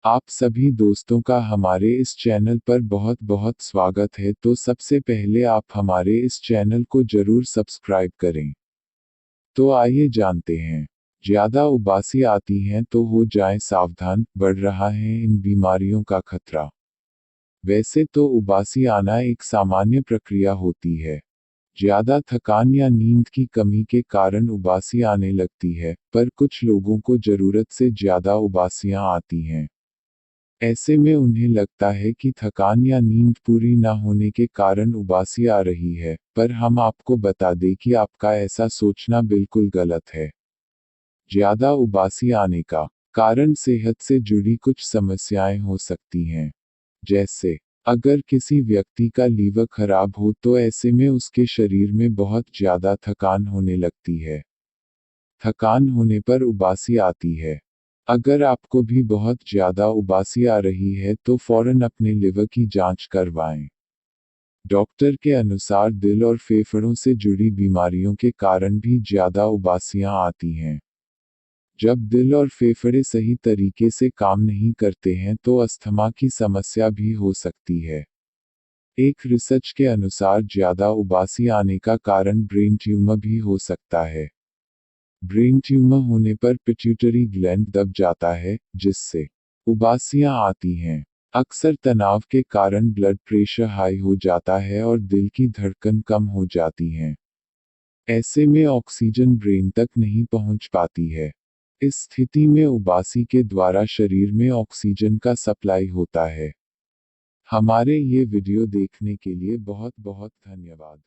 आप सभी दोस्तों का हमारे इस चैनल पर बहुत बहुत स्वागत है। तो सबसे पहले आप हमारे इस चैनल को जरूर सब्सक्राइब करें। तो आइए जानते हैं। ज्यादा उबासी आती है तो हो जाएं सावधान, बढ़ रहा है इन बीमारियों का खतरा। वैसे तो उबासी आना एक सामान्य प्रक्रिया होती है। ज्यादा थकान या नींद की कमी के कारण उबासी आने लगती है, पर कुछ लोगों को जरूरत से ज्यादा उबासियां आती हैं। ऐसे में उन्हें लगता है कि थकान या नींद पूरी ना होने के कारण उबासी आ रही है, पर हम आपको बता दें कि आपका ऐसा सोचना बिल्कुल गलत है। ज्यादा उबासी आने का कारण सेहत से जुड़ी कुछ समस्याएं हो सकती हैं। जैसे, अगर किसी व्यक्ति का लीवर खराब हो तो ऐसे में उसके शरीर में बहुत ज्यादा थकान होने लगती है। थकान होने पर उबासी आती है। अगर आपको भी बहुत ज्यादा उबासी आ रही है तो फौरन अपने लिवर की जांच करवाएं। डॉक्टर के अनुसार दिल और फेफड़ों से जुड़ी बीमारियों के कारण भी ज्यादा उबासियां आती हैं। जब दिल और फेफड़े सही तरीके से काम नहीं करते हैं तो अस्थमा की समस्या भी हो सकती है। एक रिसर्च के अनुसार ज्यादा उबासी आने का कारण ब्रेन ट्यूमर भी हो सकता है। ब्रेन ट्यूमर होने पर पिट्यूटरी ग्लैंड दब जाता है, जिससे उबासियां आती हैं। अक्सर तनाव के कारण ब्लड प्रेशर हाई हो जाता है और दिल की धड़कन कम हो जाती हैं। ऐसे में ऑक्सीजन ब्रेन तक नहीं पहुंच पाती है। इस स्थिति में उबासी के द्वारा शरीर में ऑक्सीजन का सप्लाई होता है। हमारे ये वीडियो देखने के लिए बहुत बहुत धन्यवाद।